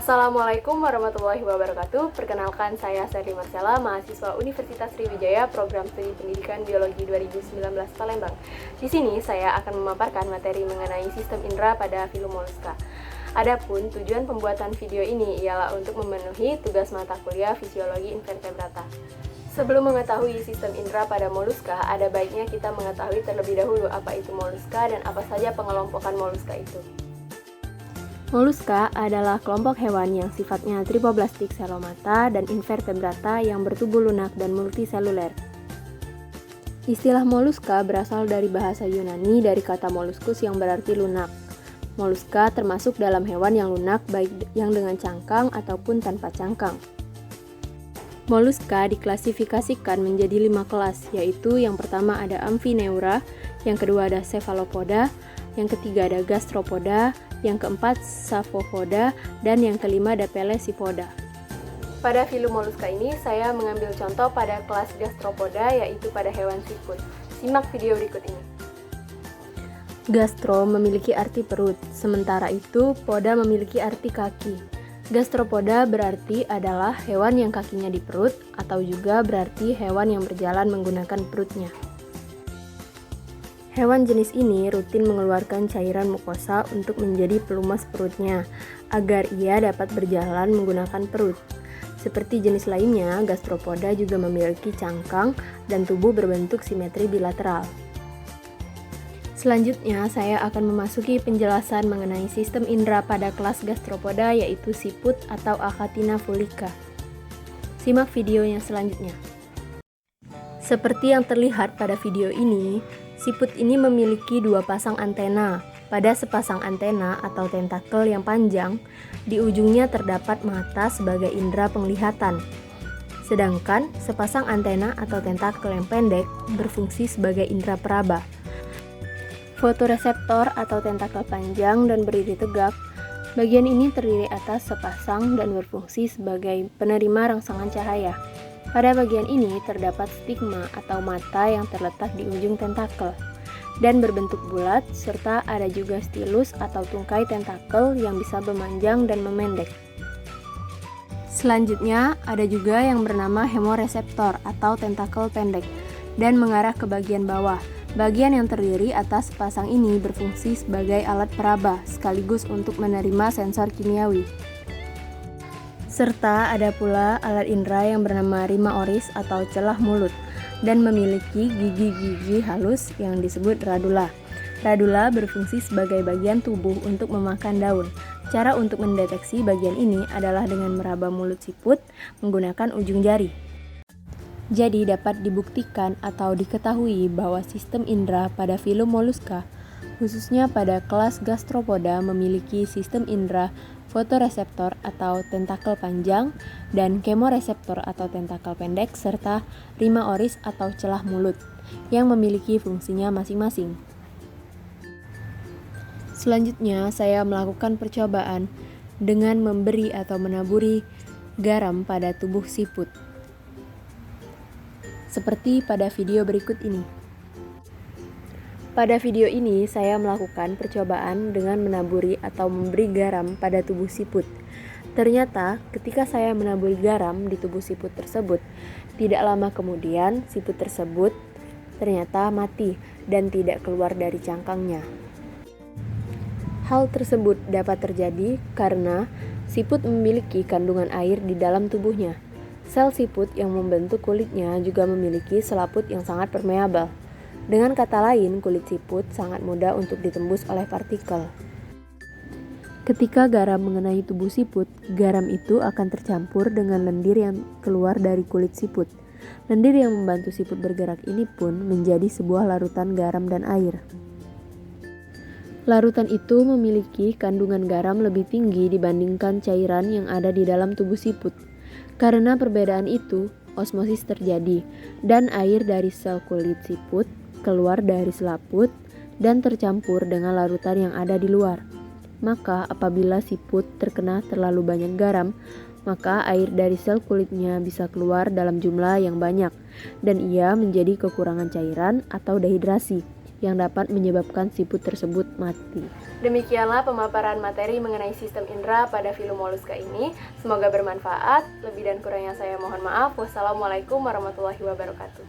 Assalamualaikum warahmatullahi wabarakatuh. Perkenalkan, saya Serli Marcella, mahasiswa Universitas Sriwijaya, Program Studi Pendidikan Biologi 2019 Palembang. Di sini saya akan memaparkan materi mengenai sistem indera pada filum moluska. Adapun tujuan pembuatan video ini ialah untuk memenuhi tugas mata kuliah Fisiologi Invertebrata. Sebelum mengetahui sistem indera pada moluska, ada baiknya kita mengetahui terlebih dahulu apa itu moluska dan apa saja pengelompokan moluska itu. Moluska adalah kelompok hewan yang sifatnya tripoblastik selomata dan invertebrata yang bertubuh lunak dan multiseluler. Istilah moluska berasal dari bahasa Yunani dari kata molluscus yang berarti lunak. Moluska termasuk dalam hewan yang lunak baik yang dengan cangkang ataupun tanpa cangkang. Moluska diklasifikasikan menjadi 5 kelas, yaitu yang pertama ada Amphineura, yang kedua ada Cephalopoda, yang ketiga ada Gastropoda, yang keempat Saphopoda, dan yang kelima ada Pelecypoda. Pada filum moluska ini, saya mengambil contoh pada kelas Gastropoda, yaitu pada hewan siput. Simak video berikut ini. Gastro memiliki arti perut, sementara itu poda memiliki arti kaki. Gastropoda berarti adalah hewan yang kakinya di perut, atau juga berarti hewan yang berjalan menggunakan perutnya. Hewan jenis ini rutin mengeluarkan cairan mukosa untuk menjadi pelumas perutnya, agar ia dapat berjalan menggunakan perut. Seperti jenis lainnya, Gastropoda juga memiliki cangkang dan tubuh berbentuk simetri bilateral. Selanjutnya, saya akan memasuki penjelasan mengenai sistem indera pada kelas Gastropoda, yaitu siput atau Achatina fulica. Simak videonya selanjutnya. Seperti yang terlihat pada video ini, siput ini memiliki 2 pasang antena. Pada sepasang antena atau tentakel yang panjang, di ujungnya terdapat mata sebagai indera penglihatan. Sedangkan sepasang antena atau tentakel yang pendek berfungsi sebagai indera peraba. Fotoreseptor atau tentakel panjang dan berdiri tegak, bagian ini terdiri atas sepasang dan berfungsi sebagai penerima rangsangan cahaya. Pada bagian ini terdapat stigma atau mata yang terletak di ujung tentakel dan berbentuk bulat, serta ada juga stilus atau tungkai tentakel yang bisa memanjang dan memendek. Selanjutnya ada juga yang bernama hemoreseptor atau tentakel pendek dan mengarah ke bagian bawah. Bagian yang terdiri atas sepasang ini berfungsi sebagai alat peraba sekaligus untuk menerima sensor kimiawi. Serta ada pula alat indera yang bernama rima oris atau celah mulut dan memiliki gigi-gigi halus yang disebut radula. Radula berfungsi sebagai bagian tubuh untuk memakan daun. Cara untuk mendeteksi bagian ini adalah dengan meraba mulut siput menggunakan ujung jari. Jadi dapat dibuktikan atau diketahui bahwa sistem indera pada filum moluska, khususnya pada kelas Gastropoda, memiliki sistem indera fotoreseptor atau tentakel panjang dan kemoreseptor atau tentakel pendek serta rima oris atau celah mulut yang memiliki fungsinya masing-masing. Selanjutnya, saya melakukan percobaan dengan memberi atau menaburi garam pada tubuh siput. Seperti pada video berikut ini. Pada video ini, saya melakukan percobaan dengan menaburi atau memberi garam pada tubuh siput. Ternyata, ketika saya menaburi garam di tubuh siput tersebut, tidak lama kemudian siput tersebut ternyata mati dan tidak keluar dari cangkangnya. Hal tersebut dapat terjadi karena siput memiliki kandungan air di dalam tubuhnya. Sel siput yang membentuk kulitnya juga memiliki selaput yang sangat permeabel. Dengan kata lain, kulit siput sangat mudah untuk ditembus oleh partikel. Ketika garam mengenai tubuh siput, garam itu akan tercampur dengan lendir yang keluar dari kulit siput. Lendir yang membantu siput bergerak ini pun menjadi sebuah larutan garam dan air. Larutan itu memiliki kandungan garam lebih tinggi dibandingkan cairan yang ada di dalam tubuh siput. Karena perbedaan itu, osmosis terjadi dan air dari sel kulit siput keluar dari selaput dan tercampur dengan larutan yang ada di luar. Maka apabila siput terkena terlalu banyak garam, maka air dari sel kulitnya bisa keluar dalam jumlah yang banyak dan ia menjadi kekurangan cairan atau dehidrasi. yang dapat menyebabkan siput tersebut mati. Demikianlah pemaparan materi mengenai sistem indera pada filum moluska ini. Semoga bermanfaat. Lebih dan kurangnya saya mohon maaf. Wassalamualaikum warahmatullahi wabarakatuh.